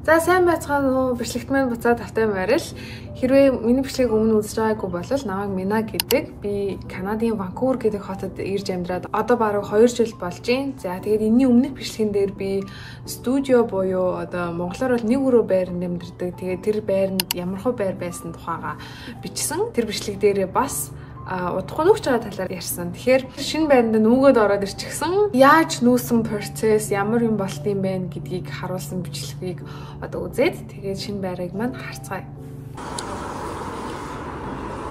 За сайн байцгаана уу. Бичлэгт маань буцаад тавтай байрал. Хэрвээ миний бичлэгийг өмнө үзэж байгаагүй бол намайг Мина гэдэг. Би Канадын Ванкувер гэдэг хотод ирж амьдраад одоо баруун 2 жил болж байна. За тэгээд энэний өмнөх бичлэгэн дээр би студио буюу одоо монголоор бол нэг өрөө байранд амьдардаг. Тэгээд тэр байранд ямархуу байр байсан тухайга бичсэн. Тэр бичлэг дээрээ бас удахгүй нүүгч байгаа талаар ярьсан. Тэгэхээр шинэ байранд нүүгөөд ороод ирчихсэн. Яаж нүүсэн процесс, ямар юм болт юм бэ гэдгийг харуулсан бичлэгийг одоо үзээд тэгээд шинэ байрыг маань харцгаая.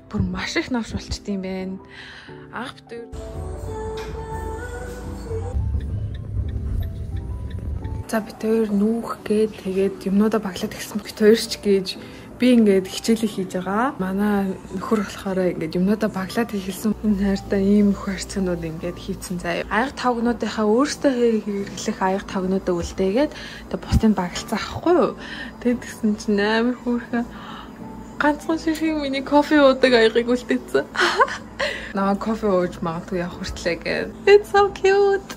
Бүр маш их навш болчт юм байна. Анх битүүр. За битүүр нүүх гээд тэгээд юмнуудаа баглаад ихсэн битүүрч гэж би ингээд хичээлээ хийж байгаа. Манай нөхөр болохоор ингээд юмнуудаа баглаад хийхэлсэн. Энэ хайртай ийм их харьцаанууд ингээд хийцэн заяа. Аяга тавгнуудынхаа өөртөө хэрэглэх аяга тавгнуудаа үлдээгээд тэгээ бусдыг багалцсан ахгүй юу? Тэгээд тэгсэн чинь амар хөөрхөн ганцхан шиг миний кофе уудаг аягыг үлдээсэн. Наа кофе ууж магадгүй явах хүртлээ гээд. It's so cute.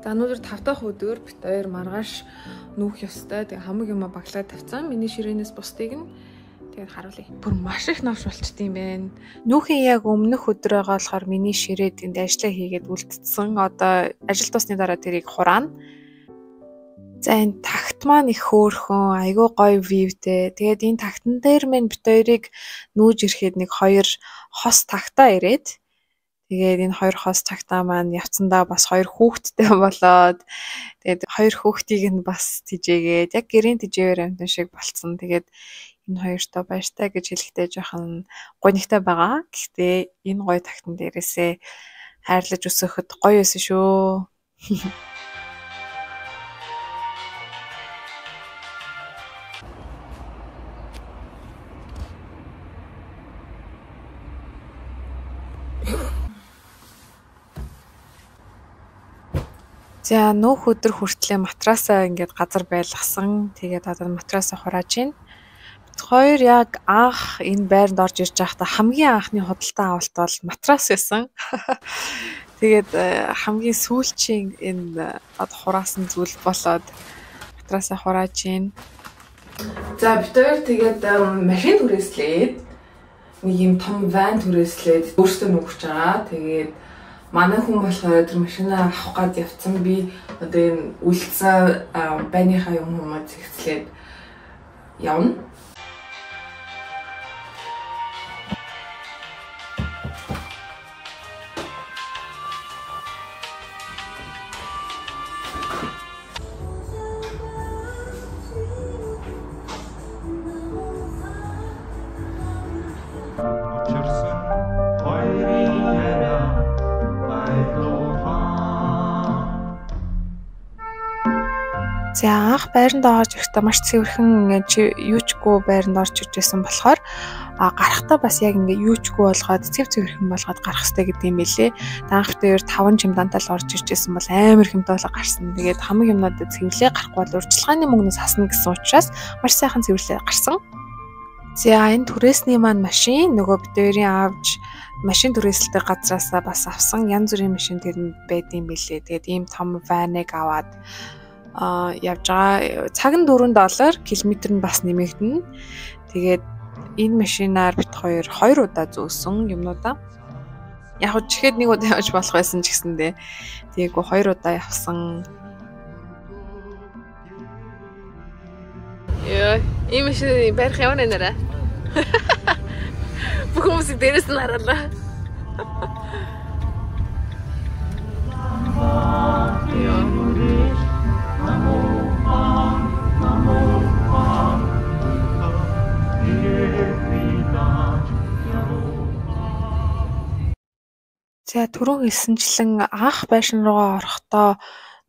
За өнөөдөр 5 дахь өдөр бит хоёр маргааш нүүх ёстой. Тэгээ хамаг юм баглаад тавьсан. Миний ширээнээс бусдыг нь тэгээд харуулъя. Бүр маш их навш болчт юм байна. Нүүхийн яг өмнөх өдөр байгаа болохоор миний ширээд энд ажиллаа хийгээд үлдсэн. Одоо ажил тусны дараа тэрийг хураана. За энэ тагт маань их хөөрхөн, айгүй гоё вьютэй. Тэгээд энэ тагтан дээр мэн бит хоёрыг нүүж ирэхэд нэг 2 хос тагтаа ирээд тэгээд энэ 2 хос цагтаа маань явцсандаа бас 2 хүүхэдтэй болоод тэгээд 2 хүүхдийг нь бас тижээгээд яг гэрийн тижээвэр амтан шиг болцсон. Тэгээд энэ хоёртоо баяртай гэж хэлэхдээ жоохон гонигтай байгаа. Гэхдээ энэ гоё тагтан дээрээсээ хайрлаж өсөхөд гоё байсан шүү. За нүүх өдөр хүртлээр матрасаа ингээд газар байлгасан. Тэгээд одоо матрасаа хурааж байна. Хоёр яг анх энэ байранд орж ирж байхдаа хамгийн анхны худалдаа авалт бол матрас байсан. Тэгээд хамгийн сүүлчийн энэ одоо хураасан зүйл болоод матрасаа хурааж байна. За бид хоёр тэгээд машин түрээслээд нэг юм том ван түрээслээд өөрсдөө нүүгч байгаа. Тэгээд манай хүн болохоор тэр машинаа авах гад явцсан. Би одоо энэ үлдсэн байныхаа юм хүмүүс зэгцлээд явна. За анх байранд орж ирэхдээ маш цэвэрхэн ингээд юучгүй байранд орж ирж байсан болохоор гарахтаа бас яг ингээд юучгүй болгоод цэвэрхэн болгоод гарах хэрэгтэй гэдэг юм билээ. Анх дээр 5 чемодантай л орж ирж байсан бол амар хэмтэй болоо гарсан. Тэгээд хамаг юмнуудад цэвэрлээ гарахгүй бол урьдчилгааны мөнгнөөс хасна гэсэн учраас маш сайхан цэвэрлээ гарсан. За энэ түрээсний маань машин нөгөө бид хоёрын авж машин түрээсэлтэй газраасаа бас авсан янз бүрийн машин тэрэнд байдсан билээ. Тэгээд ийм том ваныг аваад явж байгаа. Цаг нь $4 километр нь бас нэмэгдэнэ. Тэгээд энэ машинаар бит хоёр удаа зөөсөн юмнуудаа. Яг хөө чихэд нэг удаа явж болох байсан ч гэсэндээ тэгээгүү 2 удаа явсан. Яа, ийм машин барих ямар нэрэ? Бүх хүмүүсийг дээрээс нь харалаа. За түрүүн хэлсэнчлэн анх байшин руугаа орохдоо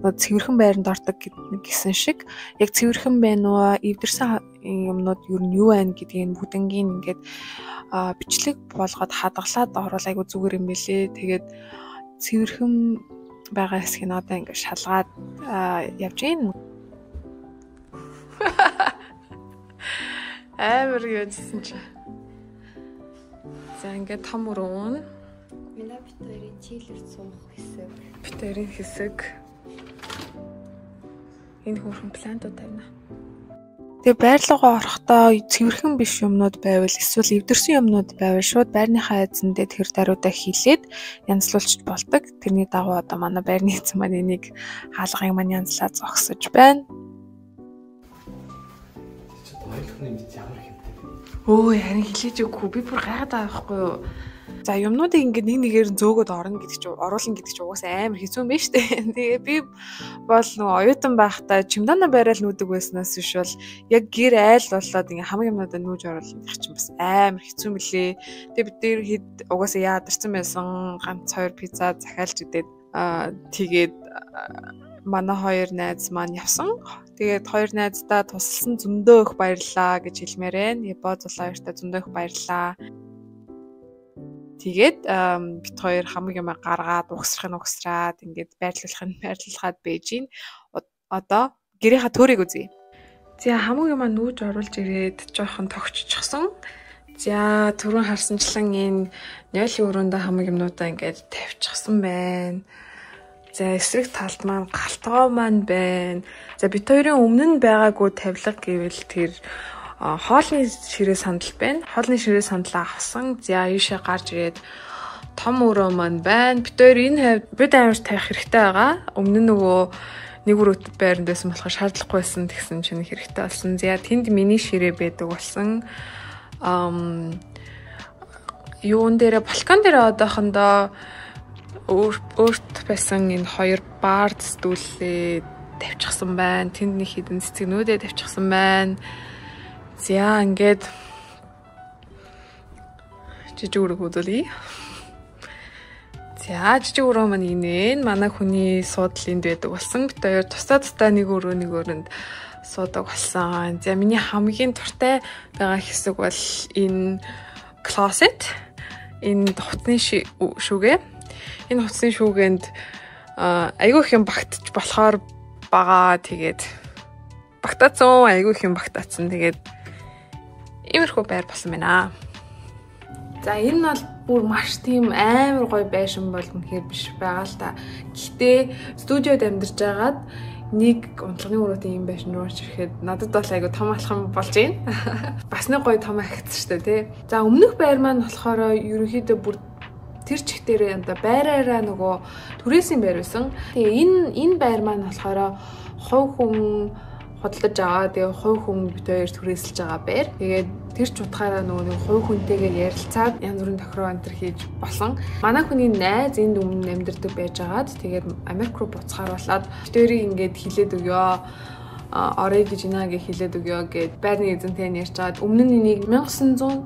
цэвэрхэн байранд ордог гэсэн шиг яг цэвэрхэн байна уу, эвдэрсэн юмнууд юу нь юу байна гэдгийг бүгднгийн ингээд бичлэг болгоод хадгалаад оруулах айгу зүгээр юм билээ. Тэгээд цэвэрхэн байгаа хэсгийг одоо ингээд шалгаад явж гин. Амар юусэн чи. За ингээд том өрөөн. Мина бит хоёрын чийлэр суух хэсэг. Бит хоёрын хэсэг. Энэ хөрхөн плантууд тавина. Тэгээ байрлалгаа орохдоо цэвэрхэн биш юмнууд байвал эсвэл эвдэрсэн юмнууд байвал шууд байрныхаа эзэн дээр тэр даруйдаа хилээд янзлуулж болдог. Тэрний дагуу одоо манай байрны эзэн маань энийг хаалгыг маань янзлаа зогсож байна. Өө харин хилээж өгөхгүй би бүр гайхаад байгаа байхгүй юу? За юмнуудыг ингээд нэг нэгээр зөөгöd орно гэдэг чинь оруулна гэдэг чинь угаасаа амар хэцүү юм байна шүү дээ. Тэгээ би бол нөгөө оюутан байхдаа чемодана барайл нүүдэг байснаас биш бол яг гэр айл болоод ингээ хамаг юмнуудаа нүүж оруулах чинь бас амар хэцүү мөлий. Тэгээ бид дээр хэд угаасаа яадарсан байсан ганц 2 пицца захиалж идээд тэгээд манай 2 найз маань явсан. Тэгээд 2 найздаа тусалсан зөндөө их баярлаа гэж хэлмээр байна. Боз улаан хоёртаа зөндөө их баярлаа. Тэгээд бит хоёр хамаг юм гаргаад угсраад ингээд байрлуулахад байж гин. Одоо гэрийнхаа төөрийг үзье. За хамаг юм нүүж оруулж ирээд жоохон тогтчихсон. За түрүүн харсанчлан энэ нойлын өрөөндөө хамаг юмнуудаа ингээд тавьчихсан байна. За эсрэг талд маань галтгоо маань байна. За бит хоёрын өмнө нь байгаагүй тавилга гэвэл тэр хоолны ширээ сандал байна. Хоолны ширээ сандлаа авсан. За ийшээ гарч ирээд том өрөө маань байна. Бид хоёр энэ хавьд бид амар тавих хэрэгтэй байгаа. Өмнө нь нөгөө нэг өрөөт байранд байсан болохоор шаардлагагүй байсан тэгсэн чинь хэрэгтэй болсон. За тэнд миний ширээ байдаг болсон. Юун дээр балкон дээр одоохондоо өөрт байсан энэ 2 баард стүүлээ тавьчихсан байна. Тэнд нэг хідэн цэцэгнүүдээ тавьчихсан байна. За ингээд жижиг өрөө үзүүлье. За жижиг өрөө маань инээ манай хүний суудлын энд байдаг болсон. Бид хоёр тусдаа нэг өрөөнд суудаг болсон. За миний хамгийн дуртай байгаа хэсэг бол энэ closet. Энэ хувцсны шүүгээ. Энэ хувцсны шүүгээнд айгүй их юм багтаж болохоор байгаа. Тэгээд багтаацсан айгүй их юм багтаацсан. Тэгээд иймэрхүү байр болсон байна. За энэ бол бүр маш тийм амар гоё байшин бол үнэхээр биш байгаа л та. Гэхдээ студиод амьдарч байгаад нэг унтлагын өрөөтэй юм байшин руу орж ирэхэд надад бол айгүй том алхам болж байна. Бас нэг гоё том агц шүү дээ тий. За өмнөх байр маань болохоор ерөнхийдөө бүр тэр чих дээрээ одоо байраараа нөгөө түрээсийн байр байсан. Тэгээ энэ байр маань болохоор хувь хүн худалдаж аваа. Тэгээ хувь хүн бит хоёр түрээсэлж байгаа байр. Тэгээд тэр ч утгаараа нөгөө нэг хувь хүнтэйгээ ярилцаад янз бүрийн тохироо антер хийж болсон. Манай хүний найз энд өмнө амьдардаг байж байгаад тэгээд Америк руу буцхааруулаад бит хоёрыг ингээд хилээд өгөө. Орой гэж инаагээ хилээд өгөө гэд байрны эзэнтэй ярьж чаад өмнө нь энийг $1950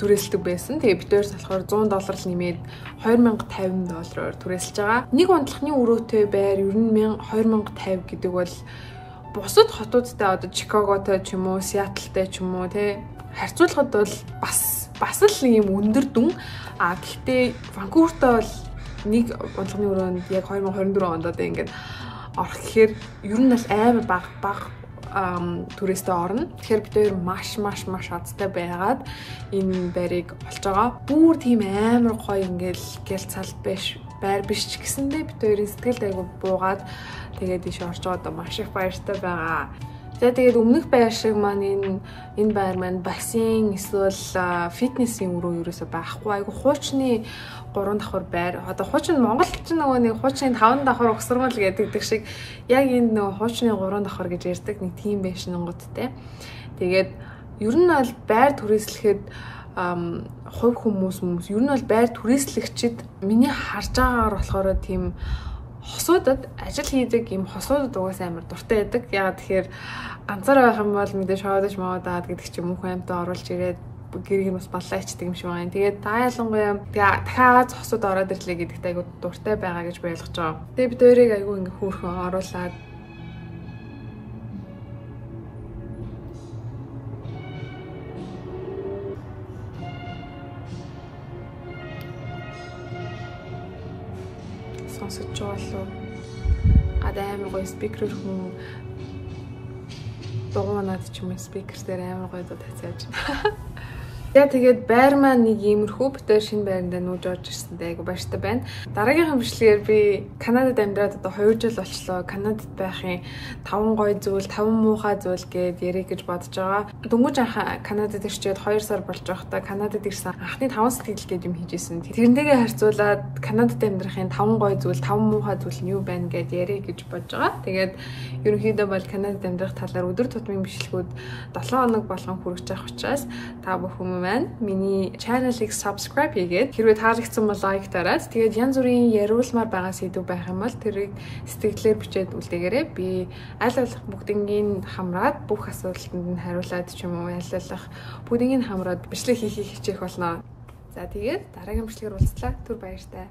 түрээсэлдэг байсан. Тэгээ бит хоёрс болохоор $100 л нэмээд $2050 түрээсэлж байгаа. Нэг унтлахны өрөөтэй байр ер нь $2050 гэдэг бол бусад хотуудтай одоо Чикаготой ч юм уу, Сиэтлтэй ч юм уу тий харьцуулахад бол бас л юм өндөр дүн. Гэхдээ Ванкувертэй бол нэг унтлахны өрөөнд яг 2024 онд одоо ингээд орох гэхээр ер нь бол амар бага туристтэй орно. Тэгэхээр бид хоёр маш азтай байгаад энэ байрыг олж байгаа. Бүр тийм амар гоё ингээл гэлцалт байр биш ч гэсэндээ бид хоёрын сэтгэлд айгу буугаад тэгээд ийш орж байгаа одоо маш их баяртай байгаа. За тэгээд өмнөх байр шиг маань энэ байр маань бассейн эсвэл фитнесийн өрөө ерөөсөй байхгүй. Айгу хуучны 3 давхар байр. Одоо хуучин Монголд ч нөгөө нэг хуучны 5 давхар угсармал гэдэг шиг яг энд нөгөө хуучны 3 давхар гэж ярьдаг нэг тийм байшингуудтай. Тэгээд ер нь бол байр түрээслэхэд хувь хүмүүс ер нь бол байр түрээслэгчид миний харж байгаагаар болохоор тийм хосуудад ажил хийдэг юм хосуудад угаасаа амар дуртай байдаг. Ягаад тэгэхээр ганцаар байх юм бол мэдээ шоодож маваад гэдэг чинь мөнх аймтаа оруулж ирээд гэрийг бас баллаа ичдэг юм шиг байна. Тэгээд та ялангуяа дахиад хосууд ороод ирлээ гэдэгт айгу дуртай байгаа гэж би ойлгож байгаа. Тэгээд бид хоёрыг айгу ингээ хөөрхөн оруулаад сонсож байгаа лу. Гад амар гоё спикер хүн дугуунаад ч юм уу спикер дээр амар гоё дуу тацааж. Тэгээд байр маань нэг иймэрхүү битээр шинэ байранда нүүж орж ирсэндээ айгу баяртай байна. Дараагийн бичлэгээр би Канадад амьдраад одоо 2 жил болчлоо. Канадад байхын 5 гоё зүйл, 5 муухай зүйл гэд ярих гэж бодож байгаа. Дөнгөж анх Канадад ирчээд 2 сар болж байхдаа Канадад ирсэн анхны 5 сэтгэл гээд юм хийжсэн. Тэрнтэйгээ харьцуулаад Канадад амьдрахын 5 гоё зүйл, 5 муухай зүйл нь юу байна гэд ярих гэж бодож байгаа. Тэгээд ерөнхийдөө бол Канадад амьдрах талаар өдөр тутмын бичлэгүүд 7 хоног болгон хүрэж явах учраас та бүхэн маань миний channel-ыг subscribe хийгээд хэрвээ таалагдсан бол лайк дараад тэгээд янз бүрийн яриулмаар байгаа сэдв байх юм бол тэрийг сэтгэлээр бичээд үлдээгээрэй. Би аль болох бүгднийг хамраад бүх асуултанд нь хариулаад ч юм уу аль болох бүгднийг хамраад бичлэг хийхийг хичээх болно. За тэгээд дараагийн бичлэгээр уулзлаа. Түр баяртай.